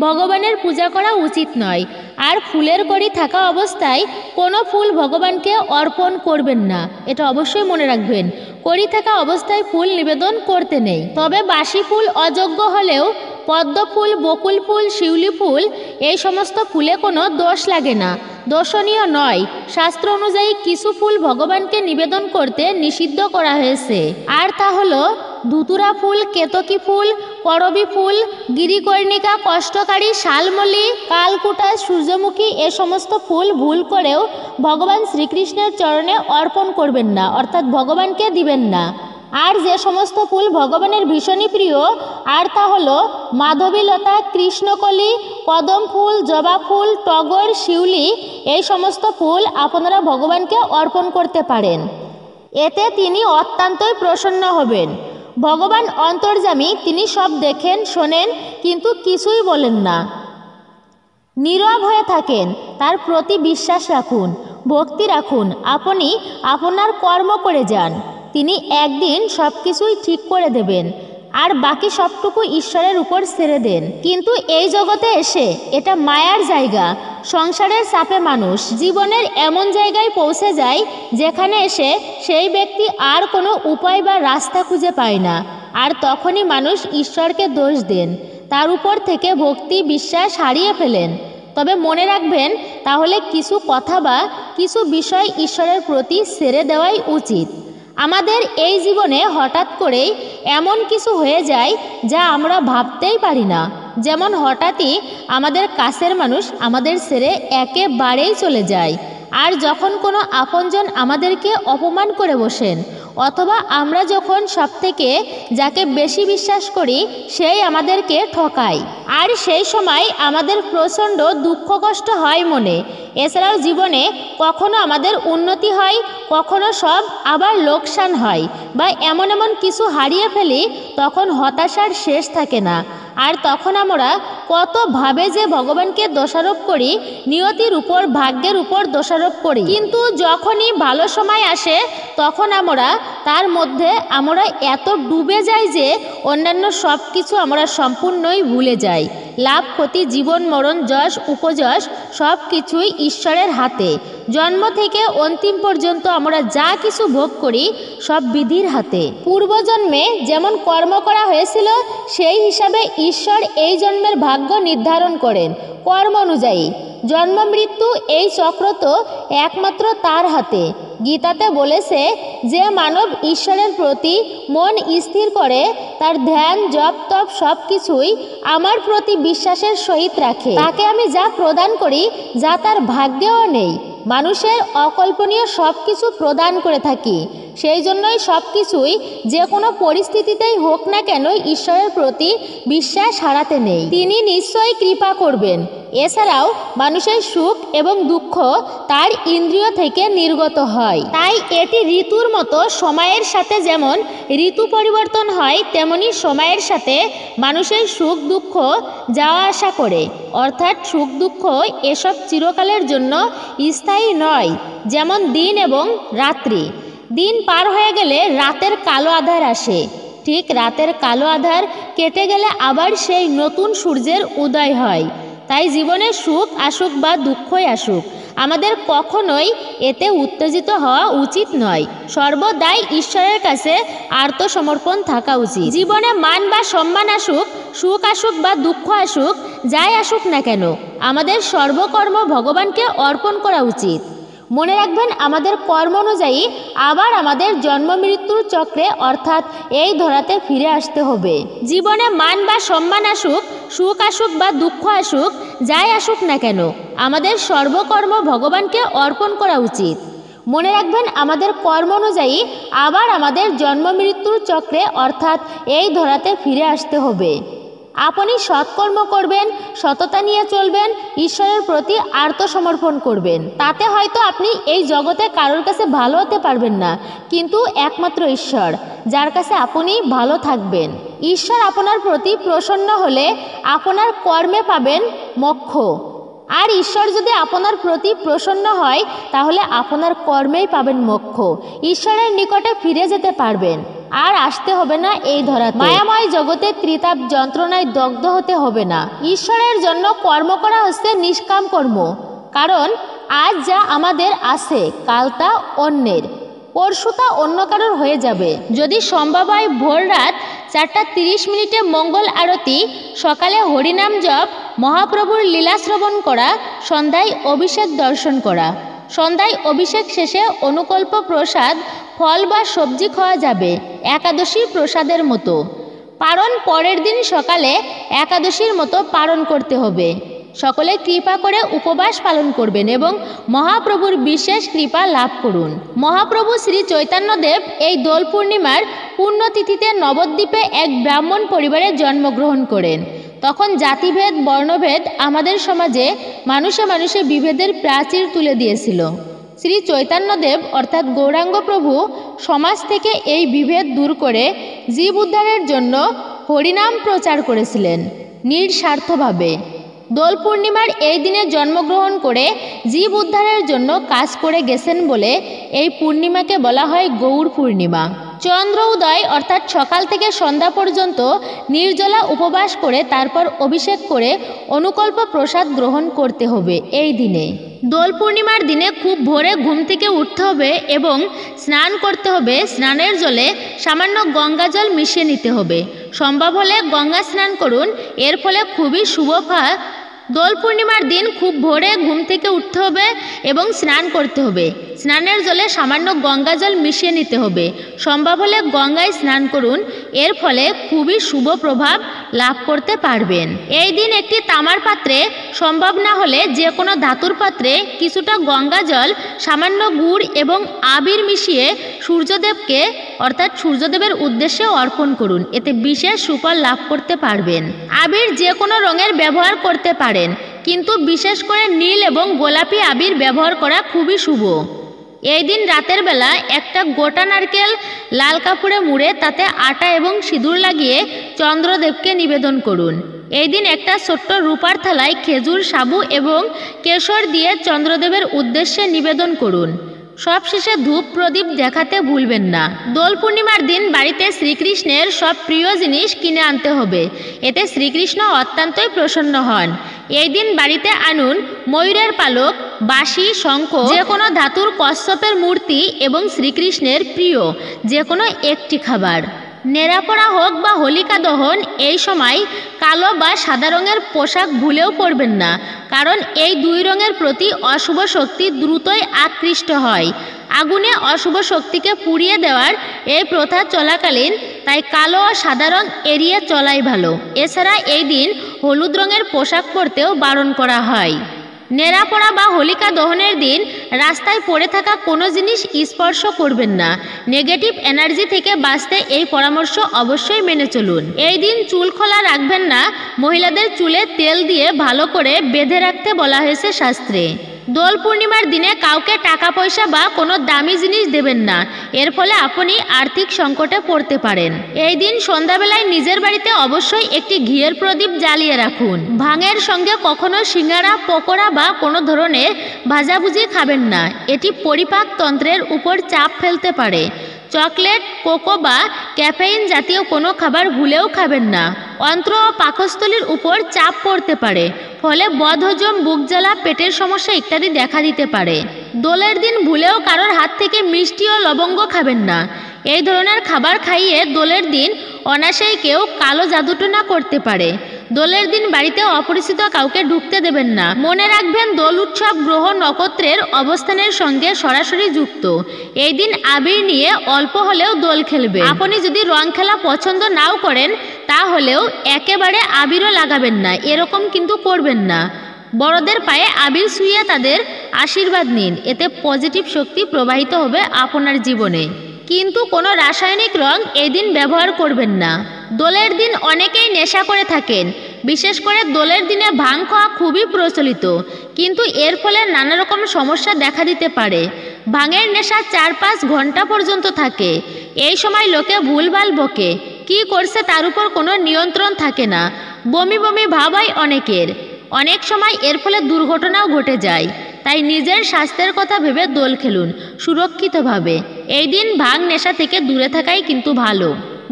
ভগবানের পূজা করা উচিত নয়। আর ফুলের কড়ি থাকা অবস্থায় কোনো ফুল ভগবানকে অর্পণ করবেন না, এটা অবশ্যই মনে রাখবেন। কড়ি থাকা অবস্থায় ফুল নিবেদন করতে নেই। তবে বাসি ফুল অযোগ্য হলেও পদ্ম ফুল, বকুল ফুল, শিউলি ফুল, এই সমস্ত ফুলে কোনো দোষ লাগে না, দোষণীয় নয়। শাস্ত্র অনুযায়ী কিছু ফুল ভগবানকে নিবেদন করতে নিষিদ্ধ করা হয়েছে, আর তা হলো ধুতুরা ফুল, কেতকী ফুল, করবী ফুল, গিরিকর্ণিকা, কষ্টকারী, শালমলি, কালকুটা, সূর্যমুখী, এ সমস্ত ফুল ভুল করেও ভগবান শ্রীকৃষ্ণের চরণে অর্পণ করবেন না, অর্থাৎ ভগবানকে দিবেন না। আর যে সমস্ত ফুল ভগবানের ভীষণই প্রিয়, আর তা হলো মাধবীলতা, কৃষ্ণকলি, কদম ফুল, জবা ফুল, টগর, শিউলি, এই সমস্ত ফুল আপনারা ভগবানকে অর্পণ করতে পারেন। এতে তিনি অত্যন্তই প্রসন্ন হবেন। ভগবান অন্তর্যামী, তিনি সব দেখেন, শোনেন, কিন্তু কিছুই বলেন না। নীরব হয়ে থাকেন, তার প্রতি বিশ্বাস রাখুন, ভক্তি রাখুন, আপনি আপনার কর্ম করে যান। তিনি একদিন সব কিছুই ঠিক করে দেবেন, আর বাকি সবটুকু ঈশ্বরের উপর ছেড়ে দেন। কিন্তু এই জগতে এসে এটা মায়ার জায়গা, সংসারের চাপে মানুষ জীবনের এমন জায়গায় পৌঁছে যায় যেখানে এসে সেই ব্যক্তি আর কোনো উপায় বা রাস্তা খুঁজে পায় না। আর তখনই মানুষ ঈশ্বরকে দোষ দেন, তার উপর থেকে ভক্তি বিশ্বাস হারিয়ে ফেলেন। তবে মনে রাখবেন, তাহলে কিছু কথা বা কিছু বিষয় ঈশ্বরের প্রতি ছেড়ে দেওয়াই উচিত। আমাদের এই জীবনে হঠাৎ করেই এমন কিছু হয়ে যায় যা আমরা ভাবতেই পারি না। যেমন হঠাৎই আমাদের কাছের মানুষ আমাদের ছেড়ে একেবারেই চলে যায়, আর যখন কোনো আপনজন আমাদেরকে অপমান করে বসেন, অথবা আমরা যখন সবথেকে যাকে বেশি বিশ্বাস করি সেই আমাদেরকে ঠকায়, আর সেই সময় আমাদের প্রচণ্ড দুঃখ কষ্ট হয় মনে। এছাড়াও জীবনে কখনো আমাদের উন্নতি হয়, কখনো সব আবার লোকসান হয়, বা এমন এমন কিছু হারিয়ে ফেলি, তখন হতাশার শেষ থাকে না। আর তখন আমরা কতভাবে যে ভগবানকে দোষারোপ করি, নিয়তির উপর, ভাগ্যের উপর দোষারোপ করি। কিন্তু যখনই ভালো সময় আসে তখন আমরা তার মধ্যে এত ডুবে যাই যে অন্যান্য সব কিছু আমরা সম্পূর্ণই ভুলে যাই। লাভ ক্ষতি, জীবন মরণ, যশ উপযশ সব কিছুই ঈশ্বরের হাতে। জন্ম থেকে অন্তিম পর্যন্ত আমরা যা কিছু ভোগ করি সব বিধির হাতে। পূর্বজন্মে যেমন কর্ম করা হয়েছিল সেই হিসাবে ঈশ্বর এই জন্মের ভাগ্য নির্ধারণ করেন কর্ম অনুযায়ী। জন্ম মৃত্যু এই চক্র তো একমাত্র তার হাতে। গীতাতে বলেছে, যে মানব ঈশ্বরের প্রতি মন স্থির করে, তার ধ্যান জপ তপ সব কিছুই আমার প্রতি বিশ্বাসের সহিত রাখে, তাকে আমি যা প্রদান করি যা তার ভাগ্যেও নেই। মানুষের অকল্পনীয় সব কিছু প্রদান করে থাকি। সেই জন্যই সব কিছুই যে কোনো পরিস্থিতিতেই হোক না কেন ঈশ্বরের প্রতি বিশ্বাস হারাতে নেই। তিনি নিশ্চয়ই কৃপা করবেন, এছাড়াও মানুষের সুখ এবং দুঃখ তার ইন্দ্রিয় থেকে নির্গত হয়। তাই এটি ঋতুর মতো সময়ের সাথে যেমন ঋতু পরিবর্তন হয়, তেমনি সময়ের সাথে মানুষের সুখ দুঃখ যাওয়া আসা করে। অর্থাৎ সুখ দুঃখ এসব চিরকালের জন্য স্থায়ী নয়। যেমন দিন এবং রাত্রি, দিন পার হয়ে গেলে রাতের কালো আঁধার আসে, ঠিক রাতের কালো আঁধার কেটে গেলে আবার সেই নতুন সূর্যের উদয় হয়। তাই জীবনে সুখ আসুক বা দুঃখই আসুক, আমাদের কখনোই এতে উত্তেজিত হওয়া উচিত নয়। সর্বদাই ঈশ্বরের কাছে আত্মসমর্পণ থাকা উচিত। জীবনে মান বা সম্মান আসুক, সুখ আসুক বা দুঃখ আসুক, যাই আসুক না কেন, আমাদের সর্বকর্ম ভগবানকে অর্পণ করা উচিত। মনে রাখবেন, আমাদের কর্ম অনুযায়ী আবার আমাদের জন্ম মৃত্যুর চক্রে অর্থাৎ এই ধরাতে ফিরে আসতে হবে। জীবনে মান বা সম্মান আসুক, সুখ আসুক বা দুঃখ আসুক, যাই আসুক না কেন, আমাদের সর্বকর্ম ভগবানকে অর্পণ করা উচিত। মনে রাখবেন, আমাদের কর্ম অনুযায়ী আবার আমাদের জন্ম মৃত্যুর চক্রে অর্থাৎ এই ধরাতে ফিরে আসতে হবে। আপনি সৎকর্ম করবেন, সততা নিয়ে চলবেন, ঈশ্বরের প্রতি আত্মসমর্পণ করবেন। তাতে হয়তো আপনি এই জগতে কারোর কাছে ভালো হতে পারবেন না, কিন্তু একমাত্র ঈশ্বর, যার কাছে আপনি ভালো থাকবেন। ঈশ্বর আপনার প্রতি প্রসন্ন হলে আপনার কর্মে পাবেন মোক্ষ। আর ঈশ্বর যদি আপনার প্রতি প্রসন্ন হয়, তাহলে আপনার কর্মেই পাবেন মোক্ষ। ঈশ্বরের নিকটে ফিরে যেতে পারবেন, আর আসতে হবে না এই ধরাতে। মায়াময় জগতে ত্রিতাপ যন্ত্রণায় দগ্ধ হতে হবে না। ঈশ্বরের জন্য কর্ম করা হচ্ছে নিষ্কাম কর্ম। কারণ আজ যা আমাদের আছে, কাল তা অন্যের, পরশু তা অন্য কারোর হয়ে যাবে। যদি সম্ভব হয় ভোর রাত 4:30 মঙ্গল আরতি, সকালে হরিনাম জপ, মহাপ্রভুর লীলা শ্রবণ করা, সন্ধ্যায় অভিষেক দর্শন করা। সন্ধ্যায় অভিষেক শেষে অনুকল্প প্রসাদ, ফল বা সবজি খাওয়া যাবে, একাদশীর প্রসাদের মতো। পারণ পরের দিন সকালে একাদশীর মতো পালন করতে হবে। সকলে কৃপা করে উপবাস পালন করবেন এবং মহাপ্রভুর বিশেষ কৃপা লাভ করুন। মহাপ্রভু শ্রী চৈতন্যদেব এই দোল পূর্ণিমার পুণ্যতিথিতে নবদ্বীপে এক ব্রাহ্মণ পরিবারে জন্মগ্রহণ করেন। তখন জাতিভেদ বর্ণভেদ আমাদের সমাজে মানুষে মানুষে বিভেদের প্রাচীর তুলে দিয়েছিল। শ্রী চৈতন্যদেব অর্থাৎ গৌরাঙ্গ প্রভু সমাজ থেকে এই বিভেদ দূর করে জীব উদ্ধারের জন্য হরিনাম প্রচার করেছিলেন নিঃস্বার্থভাবে। দোল পূর্ণিমার এই দিনে জন্মগ্রহণ করে জীব উদ্ধারের জন্য কাজ করে গেছেন বলে এই পূর্ণিমাকে বলা হয় গৌর পূর্ণিমা। চন্দ্র উদয় অর্থাৎ সকাল থেকে সন্ধ্যা পর্যন্ত নির্জলা উপবাস করে তারপর অভিষেক করে অনুকল্প প্রসাদ গ্রহণ করতে হবে। এই দিনে দোল পূর্ণিমার দিনে খুব ভোরে ঘুম থেকে উঠতে হবে এবং স্নান করতে হবে। স্নানের জলে সামান্য গঙ্গা জল মিশিয়ে নিতে হবে। সম্ভব হলে গঙ্গা স্নান করুন, এর ফলে খুবই শুভ ফল। দোল পূর্ণিমার দিন খুব ভোরে ঘুম থেকে উঠতে হবে এবং স্নান করতে হবে। স্নানের জলে সামান্য গঙ্গা জল মিশিয়ে নিতে হবে। সম্ভব হলে গঙ্গায় স্নান করুন, এর ফলে খুবই শুভ প্রভাব লাভ করতে পারবেন। এই দিন একটি তামার পাত্রে, সম্ভব না হলে যে কোনো ধাতুর পাত্রে কিছুটা গঙ্গা জল, সামান্য গুড় এবং আবির মিশিয়ে সূর্যদেবকে অর্থাৎ সূর্যদেবের উদ্দেশ্যে অর্পণ করুন। এতে বিশেষ সুফল লাভ করতে পারবেন। আবির যে কোনো রঙের ব্যবহার করতে পারেন, কিন্তু বিশেষ করে নীল এবং গোলাপি আবির ব্যবহার করা খুবই শুভ। এই দিন রাতের বেলা একটা গোটা নারকেল লাল কাপড়ে মুড়ে তাতে আটা এবং সিঁদুর লাগিয়ে চন্দ্রদেবকে নিবেদন করুন। এই দিন একটা ছোট্ট রূপার থালায় খেজুর, সাবু এবং কেশর দিয়ে চন্দ্রদেবের উদ্দেশ্যে নিবেদন করুন। সবশেষে ধূপ প্রদীপ দেখাতে ভুলবেন না। দোল পূর্ণিমার দিন বাড়িতে শ্রীকৃষ্ণের সব প্রিয় জিনিস কিনে আনতে হবে, এতে শ্রীকৃষ্ণ অত্যন্তই প্রসন্ন হন। এই দিন বাড়িতে আনুন ময়ূরের পালক, বাঁশি, শঙ্খ, যে কোনো ধাতুর কচ্ছপের মূর্তি এবং শ্রীকৃষ্ণের প্রিয় যে কোনো একটি খাবার। নেড়াপড়া হোক বা হোলিকা দহন, এই সময় কালো বা সাদা রঙের পোশাক ভুলেও পরবেন না, কারণ এই দুই রঙের প্রতি অশুভ শক্তি দ্রুতই আকৃষ্ট হয়। আগুনে অশুভ শক্তিকে পুড়িয়ে দেওয়ার এই প্রথা চলাকালীন তাই কালো ও সাদা রং এড়িয়ে চলাই ভালো। এছাড়া এই দিন হলুদ রঙের পোশাক পরতেও বারণ করা হয়। নেড়া পড়া বা হোলিকা দহনের দিন রাস্তায় পড়ে থাকা কোনো জিনিস স্পর্শ করবেন না। নেগেটিভ এনার্জি থেকে বাঁচতে এই পরামর্শ অবশ্যই মেনে চলুন। এই দিন চুল খোলা রাখবেন না। মহিলাদের চুলে তেল দিয়ে ভালো করে বেঁধে রাখতে বলা হয়েছে শাস্ত্রে। দোল পূর্ণিমার দিনে কাউকে টাকা পয়সা বা কোনো দামি জিনিস দেবেন না, এর ফলে আপনি আর্থিক সংকটে পড়তে পারেন। এই দিন সন্ধ্যাবেলায় নিজের বাড়িতে অবশ্যই একটি ঘিয়ের প্রদীপ জ্বালিয়ে রাখুন। ভাঙের সঙ্গে কখনো সিঙ্গারা, পকোড়া বা কোনো ধরনের ভাজাভুজি খাবেন না, এটি পরিপাক তন্ত্রের উপর চাপ ফেলতে পারে। চকলেট, কোকো বা ক্যাফেইন জাতীয় কোনো খাবার ভুলেও খাবেন না, অন্ত্র ও পাকস্থলীর উপর চাপ পড়তে পারে, ফলে বদহজম, বুক জ্বালা, পেটের সমস্যা ইত্যাদি দেখা দিতে পারে। দোলের দিন ভুলেও কারোর হাত থেকে মিষ্টি ও লবঙ্গ খাবেন না। এই ধরনের খাবার খাইয়ে দোলের দিন অনায়াসেই কেউ কালো জাদুটোনা করতে পারে। দোলের দিন বাড়িতে অপরিচিত কাউকে ঢুকতে দেবেন না। মনে রাখবেন, দোল উৎসব গ্রহ নক্ষত্রের অবস্থানের সঙ্গে সরাসরি যুক্ত। এই দিন আবির নিয়ে অল্প হলেও দোল খেলবে। আপনি যদি রং খেলা পছন্দ নাও করেন তাহলেও একেবারে আবিরও লাগাবেন না, এরকম কিন্তু করবেন না। বড়দের পায়ে আবির ছুঁয়ে তাদের আশীর্বাদ নিন, এতে পজিটিভ শক্তি প্রবাহিত হবে আপনার জীবনে। কিন্তু কোনো রাসায়নিক রং এই দিন ব্যবহার করবেন না। দোলের দিন অনেকেই নেশা করে থাকেন, বিশেষ করে দোলের দিনে ভাং খাওয়া খুবই প্রচলিত, কিন্তু এর ফলে নানা রকম সমস্যা দেখা দিতে পারে। ভাঙের নেশা 4-5 ঘন্টা পর্যন্ত থাকে। এই সময় লোকে ভুলভাল বকে, কি করছে তার উপর কোনো নিয়ন্ত্রণ থাকে না। বমি বমি ভাব হয় অনেকের। অনেক সময় এর ফলে দুর্ঘটনাও ঘটে যায়। তাই নিজের স্বাস্থ্যের কথা ভেবে দোল খেলুন সুরক্ষিতভাবে। এই দিন ভাং নেশা থেকে দূরে থাকাই কিন্তু ভালো।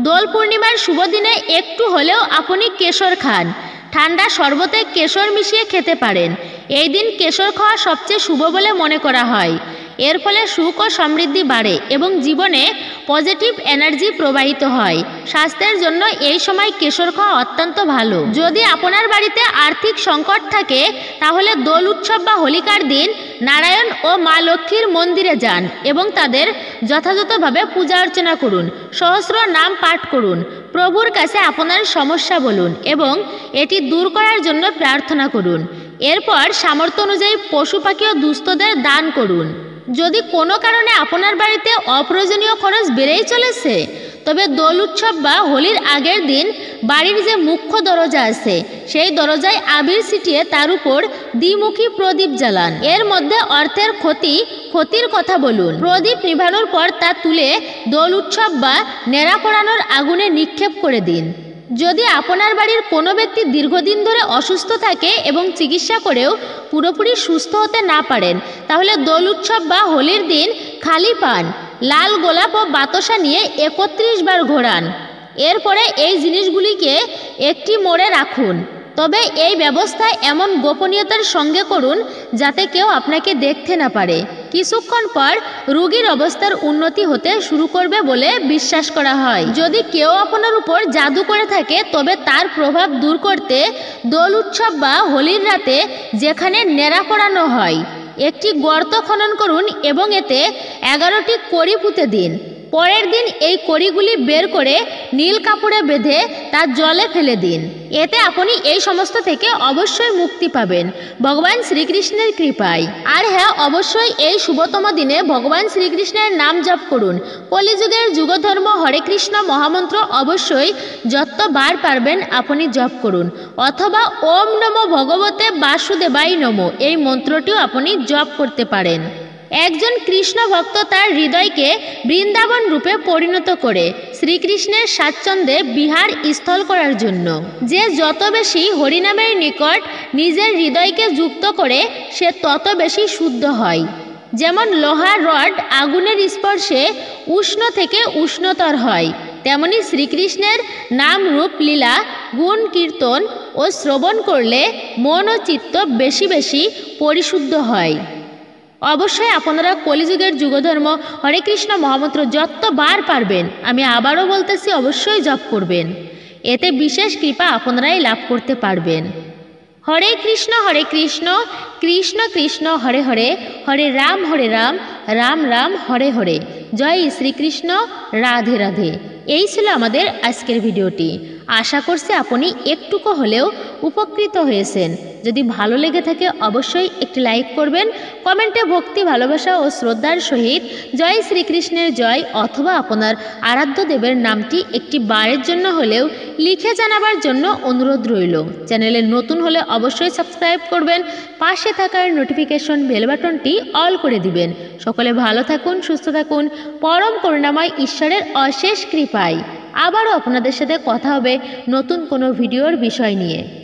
দোল পূর্ণিমার শুভ দিনে একটু হলেও আপনি কেশর খান। ঠান্ডা শরবতে কেশর মিশিয়ে খেতে পারেন। এই দিন কেশর খাওয়া সবচেয়ে শুভ বলে মনে করা হয়। এর ফলে সুখ ও সমৃদ্ধি বাড়ে এবং জীবনে পজিটিভ এনার্জি প্রবাহিত হয়। স্বাস্থ্যের জন্য এই সময় কেশর খাওয়া অত্যন্ত ভালো। যদি আপনার বাড়িতে আর্থিক সংকট থাকে তাহলে দোল উৎসব বা হোলিকার দিন নারায়ণ ও মা লক্ষ্মীর মন্দিরে যান এবং তাদের যথাযথভাবে পূজা অর্চনা করুন। সহস্র নাম পাঠ করুন, প্রভুর কাছে আপনার সমস্যা বলুন এবং এটি দূর করার জন্য প্রার্থনা করুন। এরপর সামর্থ্য অনুযায়ী পশু পাখি ও দুস্থদের দান করুন। যদি কোনো কারণে আপনার বাড়িতে অপ্রয়োজনীয় খরচ বেড়েই চলেছে, তবে দোল উৎসব বা হোলির আগের দিন বাড়ির যে মুখ্য দরজা আছে সেই দরজায় আবির ছিটিয়ে তার উপর দ্বিমুখী প্রদীপ জ্বালান। এর মধ্যে অর্থের ক্ষতির কথা বলুন। প্রদীপ নিভানোর পর তা তুলে দোল উৎসব বা নেড়া পড়ানোর আগুনে নিক্ষেপ করে দিন। যদি আপনার বাড়ির কোনো ব্যক্তি দীর্ঘদিন ধরে অসুস্থ থাকে এবং চিকিৎসা করেও পুরোপুরি সুস্থ হতে না পারেন, তাহলে দোল উৎসব বা হোলির দিন খালি পান, লাল গোলাপ ও বাতাসা নিয়ে 31 বার ঘোরান। এরপরে এই জিনিসগুলিকে একটি মোড়ে রাখুন। তবে এই ব্যবস্থা এমন গোপনীয়তার সঙ্গে করুন যাতে কেউ আপনাকে দেখতে না পারে। কিছুক্ষণ পর রোগীর অবস্থার উন্নতি হতে শুরু করবে বলে বিশ্বাস করা হয়। যদি কেউ আপনার উপর জাদু করে থাকে তবে তার প্রভাব দূর করতে দোল উৎসব বা হোলির রাতে যেখানে নেড়া পড়ানো হয় একটি গর্ত খনন করুন এবং এতে 11টি কড়ি পুঁতে দিন। পরের দিন এই কড়িগুলি বের করে নীল কাপড়ে বেঁধে তা জলে ফেলে দিন। এতে আপনি এই সমস্ত থেকে অবশ্যই মুক্তি পাবেন ভগবান শ্রীকৃষ্ণের কৃপায়। আর হ্যাঁ, অবশ্যই এই শুভতম দিনে ভগবান শ্রীকৃষ্ণের নাম জপ করুন। কলিযুগের যুগধর্ম হরে কৃষ্ণ মহামন্ত্র অবশ্যই যতবার পারবেন আপনি জপ করুন, অথবা ওম নমো ভগবতে বাসুদেবায় নমো এই মন্ত্রটিও আপনি জপ করতে পারেন। একজন কৃষ্ণ ভক্ত তার হৃদয়কে বৃন্দাবন রূপে পরিণত করে শ্রীকৃষ্ণের স্বাচ্ছন্দ্যে বিহার স্থল করার জন্য। যে যত বেশি হরিনামের নিকট নিজের হৃদয়কে যুক্ত করে সে তত বেশি শুদ্ধ হয়। যেমন লোহার রড আগুনের স্পর্শে উষ্ণ থেকে উষ্ণতর হয়, তেমনি শ্রীকৃষ্ণের নাম রূপ লীলা গুণ কীর্তন ও শ্রবণ করলে মন ও চিত্ত বেশি বেশি পরিশুদ্ধ হয়। অবশ্যই আপনারা কলিযুগের যুগধর্ম হরে কৃষ্ণ মহামন্ত্র যতবার পারবেন, আমি আবারও বলতেছি, অবশ্যই জপ করবেন। এতে বিশেষ কৃপা আপনারাই লাভ করতে পারবেন। হরে কৃষ্ণ কৃষ্ণ কৃষ্ণ হরে হরে, হরে রাম রাম রাম হরে হরে। জয় শ্রীকৃষ্ণ, রাধে রাধে। এই ছিল আমাদের আজকের ভিডিওটি। আশা করছি আপনি একটুকু হলেও উপকৃত হয়েছেন। যদি ভালো লেগে থাকে অবশ্যই একটি লাইক করবেন, কমেন্টে ভক্তি ভালোবাসা ও শ্রদ্ধার সহিত জয় শ্রীকৃষ্ণের জয় অথবা আপনার আরাধ্য দেবের নামটি একটি বারের জন্য হলেও লিখে জানাবার জন্য অনুরোধ রইল। চ্যানেলে নতুন হলে অবশ্যই সাবস্ক্রাইব করবেন, পাশে থাকার নোটিফিকেশন বেল বাটনটি অল করে দিবেন। সকলে ভালো থাকুন, সুস্থ থাকুন, পরম করুণাময় ঈশ্বরের অশেষ কৃপায় আবারও আপনাদের সাথে কথা হবে নতুন কোনো ভিডিওর বিষয় নিয়ে।